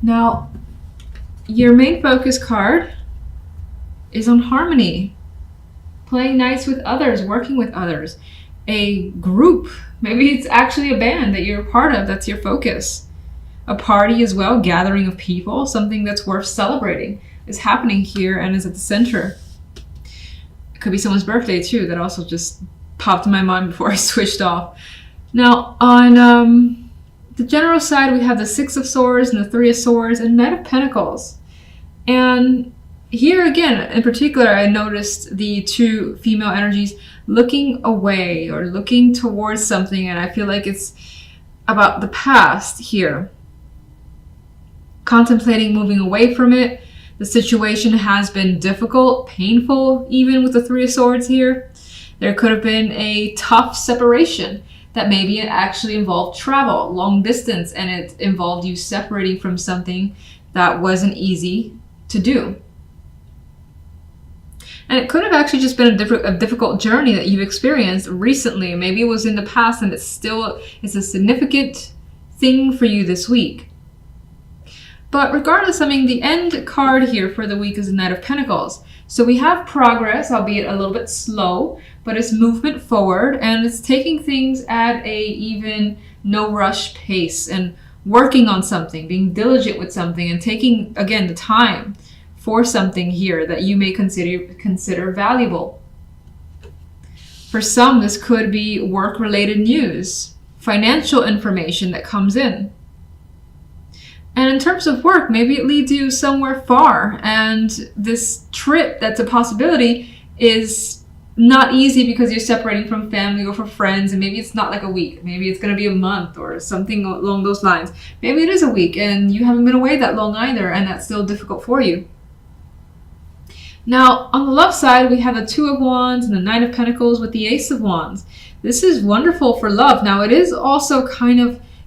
Now, your main focus card is on harmony, playing nice with others, working with others, a group. Maybe it's actually a band that you're a part of, that's your focus. A party as well, gathering of people, something that's worth celebrating is happening here and is at the center. It could be someone's birthday too, that also just popped in my mind before I switched off. Now, on the general side, we have the Six of Swords and the Three of Swords and Knight of Pentacles. And here again, in particular, I noticed the two female energies looking away or looking towards something, and I feel like it's about the past here. Contemplating moving away from it. The situation has been difficult, painful, even with the Three of Swords here. There could have been a tough separation that maybe it actually involved travel, long distance, and it involved you separating from something that wasn't easy to do. And it could have actually just been a difficult journey that you've experienced recently. Maybe it was in the past and it's a significant thing for you this week. But regardless, I mean, the end card here for the week is the Knight of Pentacles. So we have progress, albeit a little bit slow, but it's movement forward and it's taking things at a even no rush pace and working on something, being diligent with something and taking, again, the time for something here that you may consider valuable. For some, this could be work-related news, financial information that comes in. And in terms of work, maybe it leads you somewhere far, and this trip that's a possibility is not easy because you're separating from family or from friends, and maybe it's not like a week. Maybe it's going to be a month or something along those lines. Maybe it is a week and you haven't been away that long either, and that's still difficult for you. Now, on the love side, we have the Two of Wands and the Knight of Pentacles with the Ace of Wands. This is wonderful for love. Now, it is also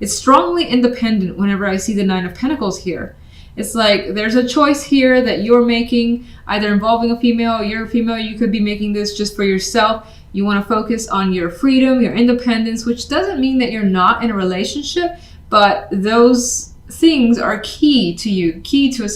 it's strongly independent whenever I see the Nine of Pentacles here. It's like there's a choice here that you're making, either involving a female or you're a female. You could be making this just for yourself. You want to focus on your freedom, your independence, which doesn't mean that you're not in a relationship, but those things are key to you, key to a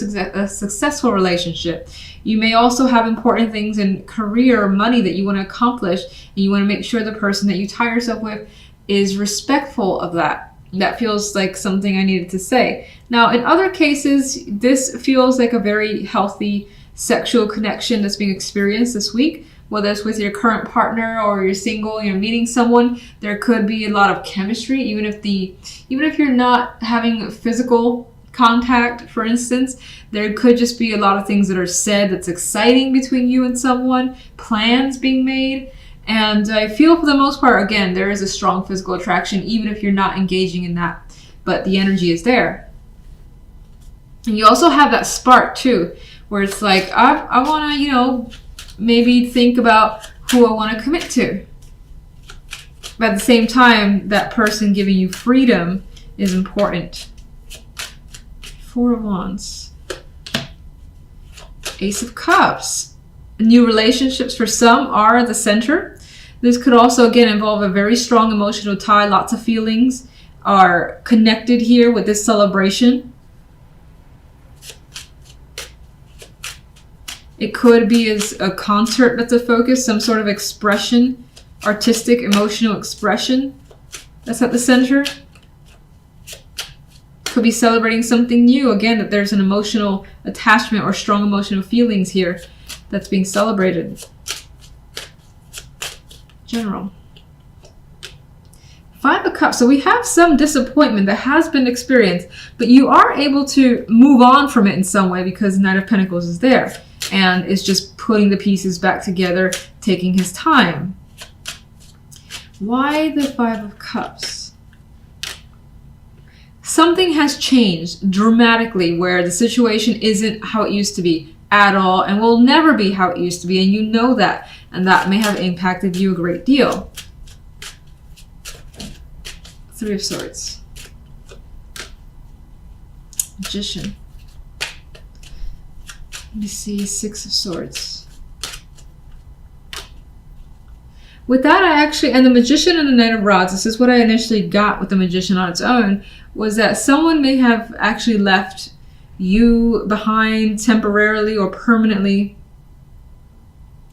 successful relationship. You may also have important things in career or money that you want to accomplish, and you want to make sure the person that you tie yourself with is respectful of that. That feels like something I needed to say. Now, in other cases, this feels like a very healthy sexual connection that's being experienced this week, whether it's with your current partner or you're single, you're meeting someone. There could be a lot of chemistry, even if you're not having physical contact, for instance. There could just be a lot of things that are said that's exciting between you and someone, plans being made. And I feel for the most part, again, there is a strong physical attraction, even if you're not engaging in that, but the energy is there. And you also have that spark too, where it's like, I want to, maybe think about who I want to commit to. But at the same time, that person giving you freedom is important. Four of Wands. Ace of Cups. New relationships for some are at the center. This could also, again, involve a very strong emotional tie. Lots of feelings are connected here with this celebration. It could be as a concert that's a focus, some sort of expression, artistic, emotional expression that's at the center. Could be celebrating something new. Again, that there's an emotional attachment or strong emotional feelings here that's being celebrated. General. Five of Cups. So we have some disappointment that has been experienced, but you are able to move on from it in some way because Knight of Pentacles is there and is just putting the pieces back together, taking his time. Why the Five of Cups? Something has changed dramatically where the situation isn't how it used to be at all and will never be how it used to be, and you know that, and that may have impacted you a great deal. Three of Swords. Magician. Let me see, Six of Swords. With that, and the Magician and the Knight of Rods, this is what I initially got with the Magician on its own, was that someone may have actually left you behind temporarily or permanently.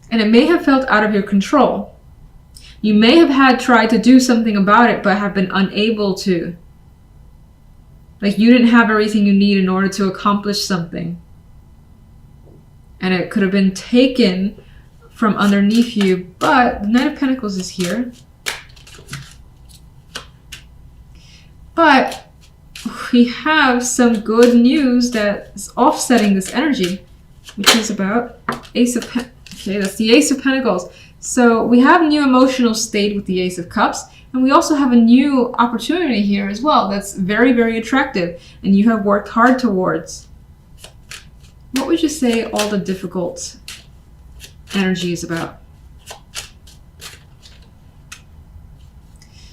And it may have felt out of your control. You may have had tried to do something about it, but have been unable to. Like you didn't have everything you need in order to accomplish something. And it could have been taken from underneath you, but the Knight of Pentacles is here. But we have some good news that is offsetting this energy, which is about Ace of Pentacles. Okay, that's the Ace of Pentacles. So we have a new emotional state with the Ace of Cups, and we also have a new opportunity here as well that's very, very attractive, and you have worked hard towards. What would you say all the difficult energy is about?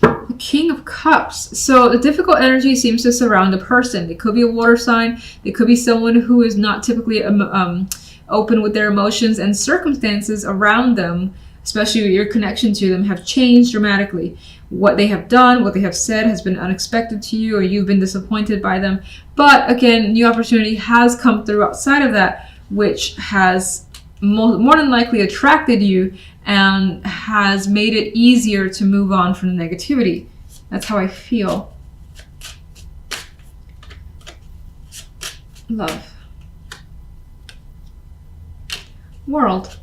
The King of Cups. So the difficult energy seems to surround a person. It could be a water sign. It could be someone who is not typically open with their emotions, and circumstances around them, especially your connection to them, have changed dramatically. What they have done, what they have said has been unexpected to you, or you've been disappointed by them. But again, new opportunity has come through outside of that, which has more than likely attracted you and has made it easier to move on from the negativity. That's how I feel. Love. World.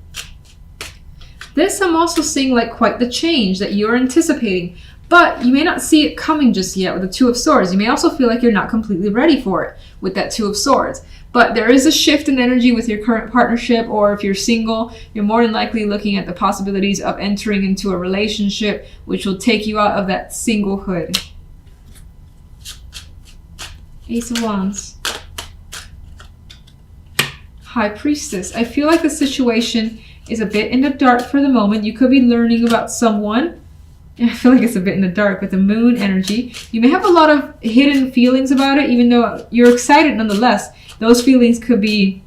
This I'm also seeing like quite the change that you're anticipating, but you may not see it coming just yet with the Two of Swords. You may also feel like you're not completely ready for it with that Two of Swords. But there is a shift in energy with your current partnership, or if you're single, you're more than likely looking at the possibilities of entering into a relationship which will take you out of that singlehood. Ace of Wands. High Priestess. I feel like the situation is a bit in the dark for the moment. You could be learning about someone. I feel like it's a bit in the dark with the Moon energy. You may have a lot of hidden feelings about it, even though you're excited nonetheless. Those feelings could be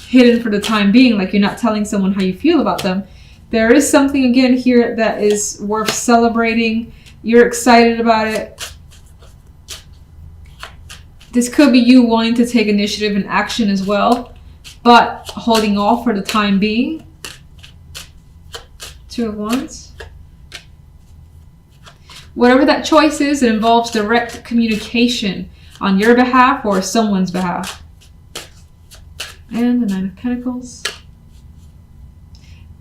hidden for the time being, like you're not telling someone how you feel about them. There is something again here that is worth celebrating. You're excited about it. This could be you wanting to take initiative and action as well, but holding off for the time being. Two of Wands. Whatever that choice is, it involves direct communication on your behalf or someone's behalf. And the Nine of Pentacles.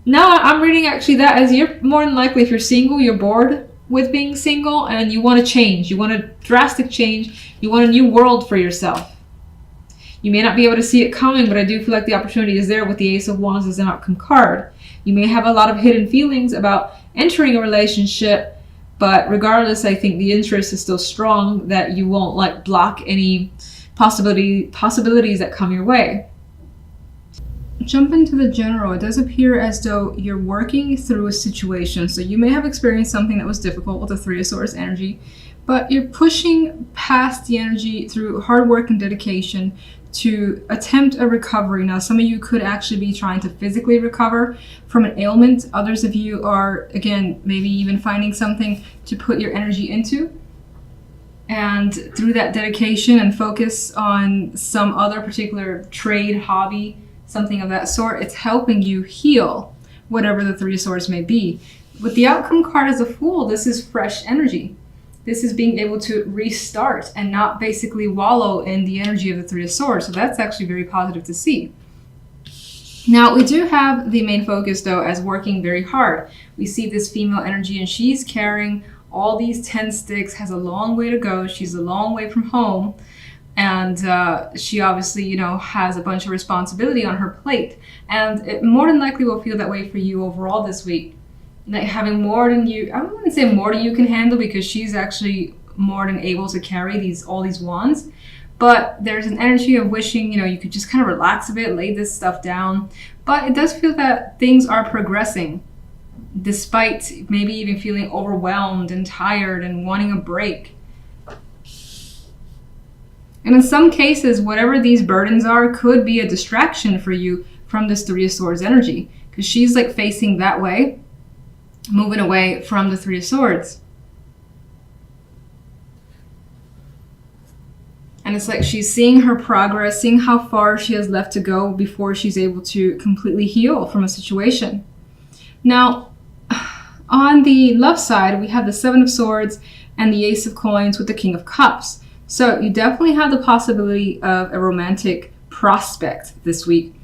Now I'm reading actually that as you're more than likely, if you're single, you're bored with being single and you want to change. You want a drastic change. You want a new world for yourself. You may not be able to see it coming, but I do feel like the opportunity is there with the Ace of Wands as an outcome card. You may have a lot of hidden feelings about entering a relationship, but regardless, I think the interest is still strong, that you won't like block any possibilities that come your way. Jump into the general. It does appear as though you're working through a situation. So you may have experienced something that was difficult with the Three of Swords energy, but you're pushing past the energy through hard work and dedication to attempt a recovery. Now, some of you could actually be trying to physically recover from an ailment. Others of you are, again, maybe even finding something to put your energy into. And through that dedication and focus on some other particular trade, hobby, something of that sort, it's helping you heal whatever the Three of Swords may be. With the outcome card as a Fool, this is fresh energy. This is being able to restart and not basically wallow in the energy of the Three of Swords. So that's actually very positive to see. Now, we do have the main focus, though, as working very hard. We see this female energy, and she's carrying all these 10 sticks, has a long way to go. She's a long way from home. And she obviously, you know, has a bunch of responsibility on her plate. And it more than likely will feel that way for you overall this week. Like having more than you, I wouldn't say more than you can handle, because she's actually more than able to carry all these wands. But there's an energy of wishing, you know, you could just kind of relax a bit, lay this stuff down. But it does feel that things are progressing, despite maybe even feeling overwhelmed and tired and wanting a break. And in some cases, whatever these burdens are could be a distraction for you from this Three of Swords energy, because she's like facing that way, moving away from the Three of Swords. And it's like she's seeing her progress, seeing how far she has left to go before she's able to completely heal from a situation. Now, on the love side, we have the Seven of Swords and the Ace of Coins with the King of Cups. So you definitely have the possibility of a romantic prospect this week.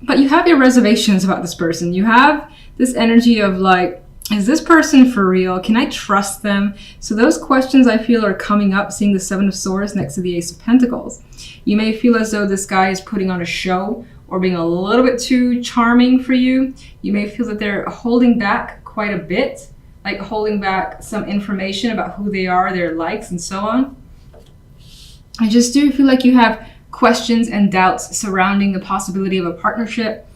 But you have your reservations about this person. You have this energy of like, is this person for real? Can I trust them? So those questions I feel are coming up, seeing the Seven of Swords next to the Ace of Pentacles. You may feel as though this guy is putting on a show or being a little bit too charming for you. You may feel that they're holding back quite a bit, like holding back some information about who they are, their likes, and so on. I just do feel like you have questions and doubts surrounding the possibility of a partnership.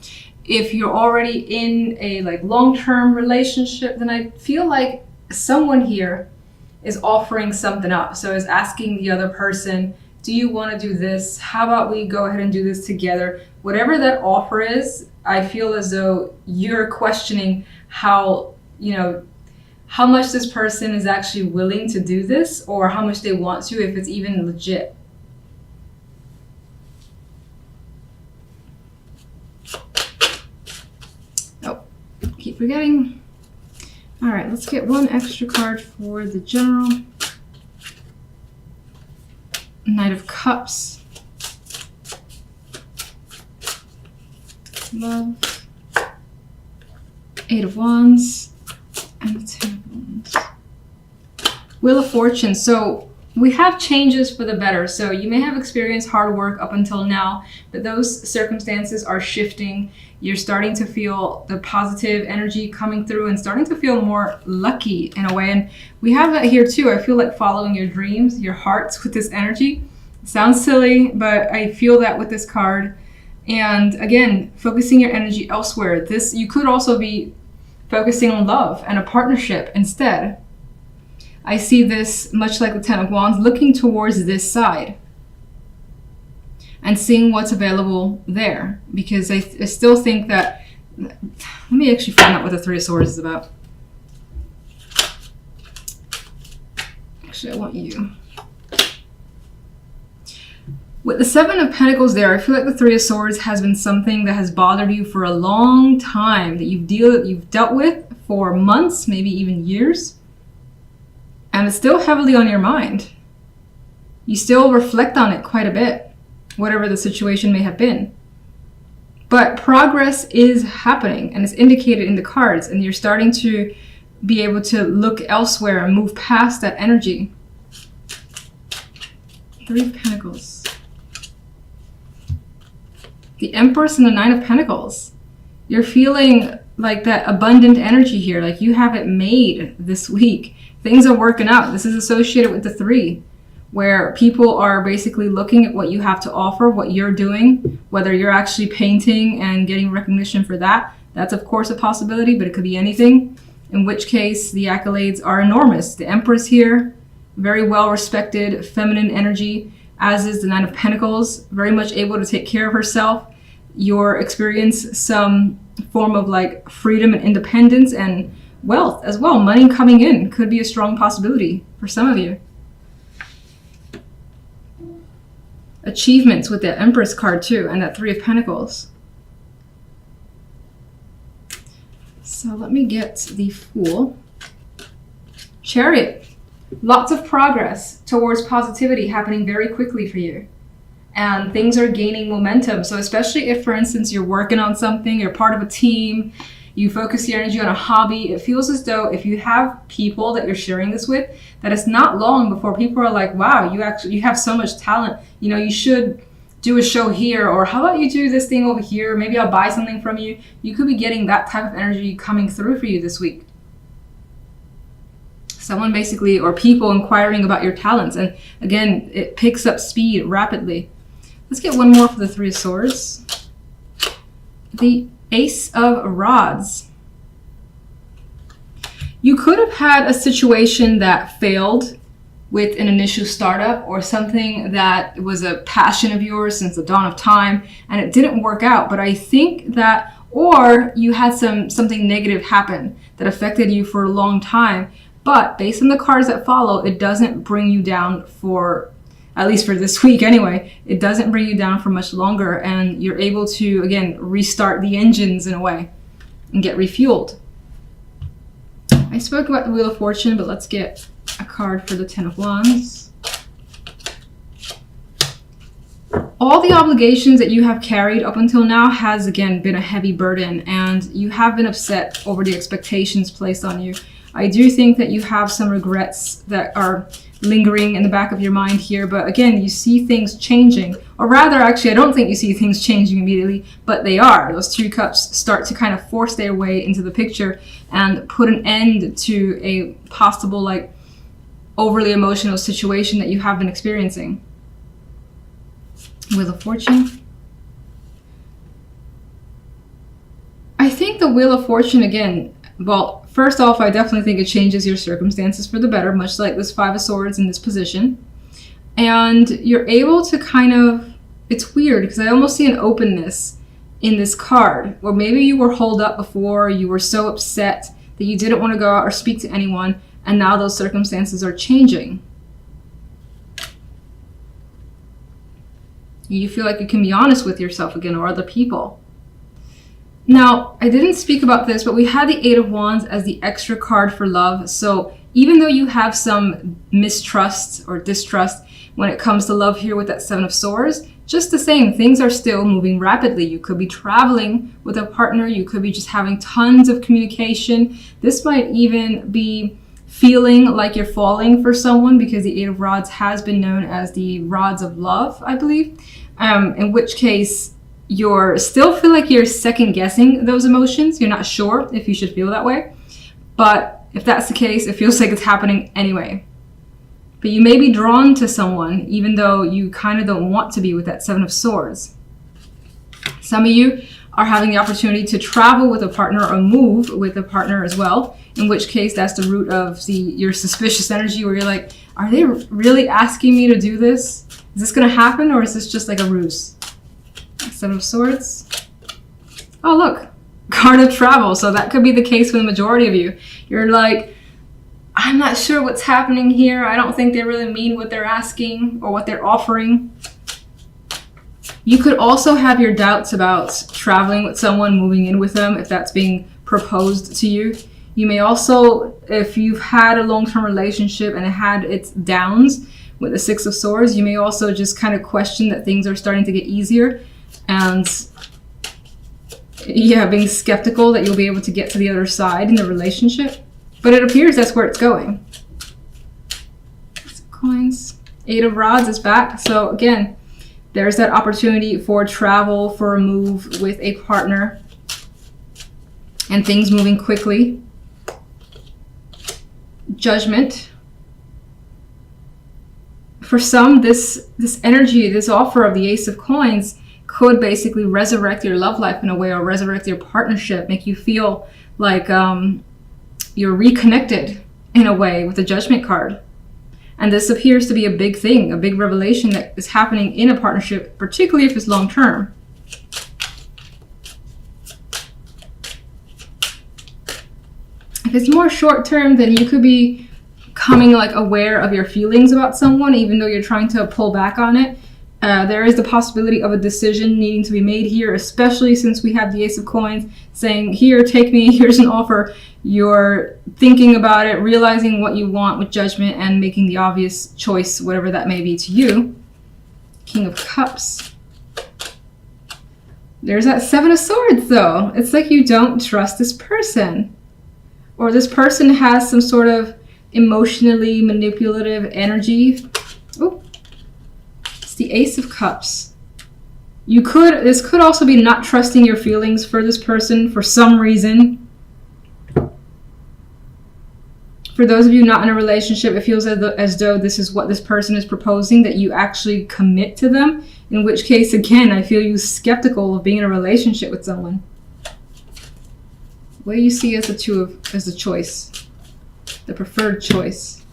If you're already in a like long-term relationship, then I feel like someone here is offering something up. So is asking the other person, do you want to do this? How about we go ahead and do this together? Whatever that offer is, I feel as though you're questioning how much this person is actually willing to do this, or how much they want to, if it's even legit. Keep forgetting. All right, let's get one extra card for the general. Knight of Cups. Love. Eight of Wands. And the Ten of Wands. Wheel of Fortune. So we have changes for the better. So you may have experienced hard work up until now, but those circumstances are shifting. You're starting to feel the positive energy coming through and starting to feel more lucky in a way. And we have that here too. I feel like following your dreams, your hearts with this energy. It sounds silly, but I feel that with this card. And again, focusing your energy elsewhere. You could also be focusing on love and a partnership instead. I see this much like the Ten of Wands, looking towards this side and seeing what's available there, because I still think that, let me actually find out what the Three of Swords is about. Actually, I want you. With the Seven of Pentacles there, I feel like the Three of Swords has been something that has bothered you for a long time, that you've dealt with for months, maybe even years. And it's still heavily on your mind. You still reflect on it quite a bit, whatever the situation may have been. But progress is happening, and it's indicated in the cards, and you're starting to be able to look elsewhere and move past that energy. Three of Pentacles. The Empress and the Nine of Pentacles. You're feeling like that abundant energy here, like you have it made this week. Things are working out. This is associated with the Three, where people are basically looking at what you have to offer, what you're doing, whether you're actually painting and getting recognition for that. That's of course a possibility, but it could be anything, in which case the accolades are enormous. The Empress here, very well respected, feminine energy, as is the Nine of Pentacles, very much able to take care of herself. You'll experience some form of like freedom and independence and wealth as well. Money coming in could be a strong possibility for some of you. Achievements with the Empress card too, and that Three of Pentacles. So let me get the Fool. Chariot. Lots of progress towards positivity happening very quickly for you. And things are gaining momentum. So especially if, for instance, you're working on something, you're part of a team, you focus your energy on a hobby, it feels as though if you have people that you're sharing this with, that it's not long before people are like, wow, you have so much talent. You know, you should do a show here, or how about you do this thing over here? Maybe I'll buy something from you. You could be getting that type of energy coming through for you this week. Someone basically, or people inquiring about your talents. And again, it picks up speed rapidly. Let's get one more for the Three of Swords. The Ace of Rods. You could have had a situation that failed with an initial startup, or something that was a passion of yours since the dawn of time, and it didn't work out. But I think that, or you had something negative happen that affected you for a long time. But based on the cards that follow, it doesn't bring you down for at least for this week anyway, it doesn't bring you down for much longer, and you're able to, again, restart the engines in a way and get refueled. I spoke about the Wheel of Fortune, but let's get a card for the Ten of Wands. All the obligations that you have carried up until now has, again, been a heavy burden, and you have been upset over the expectations placed on you. I do think that you have some regrets that are lingering in the back of your mind here, but again, you see things changing. Or rather, actually, I don't think you see things changing immediately, but they are. Those two cups start to kind of force their way into the picture and put an end to a possible, like, overly emotional situation that you have been experiencing. Wheel of Fortune. I think the Wheel of Fortune, again, well, first off, I definitely think it changes your circumstances for the better, much like this Five of Swords in this position. And you're able to kind of, it's weird because I almost see an openness in this card, or maybe you were holed up before, you were so upset that you didn't want to go out or speak to anyone, and now those circumstances are changing. You feel like you can be honest with yourself again, or other people. Now, I didn't speak about this, but we had the Eight of Wands as the extra card for love. So even though you have some mistrust or distrust when it comes to love here with that Seven of Swords, just the same, things are still moving rapidly. You could be traveling with a partner. You could be just having tons of communication. This might even be feeling like you're falling for someone, because the Eight of Rods has been known as the rods of love, I believe. In which case, you're still feel like you're second guessing those emotions. You're not sure if you should feel that way. But if that's the case, it feels like it's happening anyway. But you may be drawn to someone even though you kind of don't want to be with that Seven of Swords. Some of you are having the opportunity to travel with a partner or move with a partner as well, in which case that's the root of your suspicious energy, where you're like, are they really asking me to do this? Is this going to happen, or is this just like a ruse? Seven of Swords. Oh, look, card of travel. So that could be the case for the majority of you. You're like, I'm not sure what's happening here. I don't think they really mean what they're asking or what they're offering. You could also have your doubts about traveling with someone, moving in with them, if that's being proposed to you. You may also, if you've had a long-term relationship and it had its downs with the Six of Swords, you may also just kind of question that things are starting to get easier, and yeah, being skeptical that you'll be able to get to the other side in the relationship. But it appears that's where it's going. Coins. Eight of Rods is back. So again, there's that opportunity for travel, for a move with a partner, and things moving quickly. Judgment. For some, this energy, this offer of the Ace of Coins could basically resurrect your love life in a way, or resurrect your partnership, make you feel like you're reconnected in a way with the Judgment card. And this appears to be a big thing, a big revelation that is happening in a partnership, particularly if it's long term. If it's more short term, then you could be becoming like aware of your feelings about someone, even though you're trying to pull back on it. There is the possibility of a decision needing to be made here, especially since we have the Ace of Coins saying, here, take me, here's an offer. You're thinking about it, realizing what you want with Judgment, and making the obvious choice, whatever that may be to you. King of Cups. There's that Seven of Swords, though. It's like you don't trust this person. Or this person has some sort of emotionally manipulative energy. Oh, it's the Ace of Cups. This could also be not trusting your feelings for this person for some reason. For those of you not in a relationship, it feels as though this is what this person is proposing, that you actually commit to them. In which case, again, I feel you skeptical of being in a relationship with someone. What do you see as the choice? The preferred choice?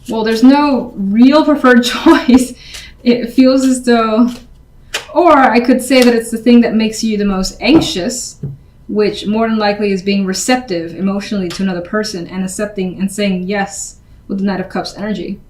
Well, there's no real preferred choice. It feels as though, or I could say that it's the thing that makes you the most anxious, which more than likely is being receptive emotionally to another person and accepting and saying yes with the Knight of Cups energy.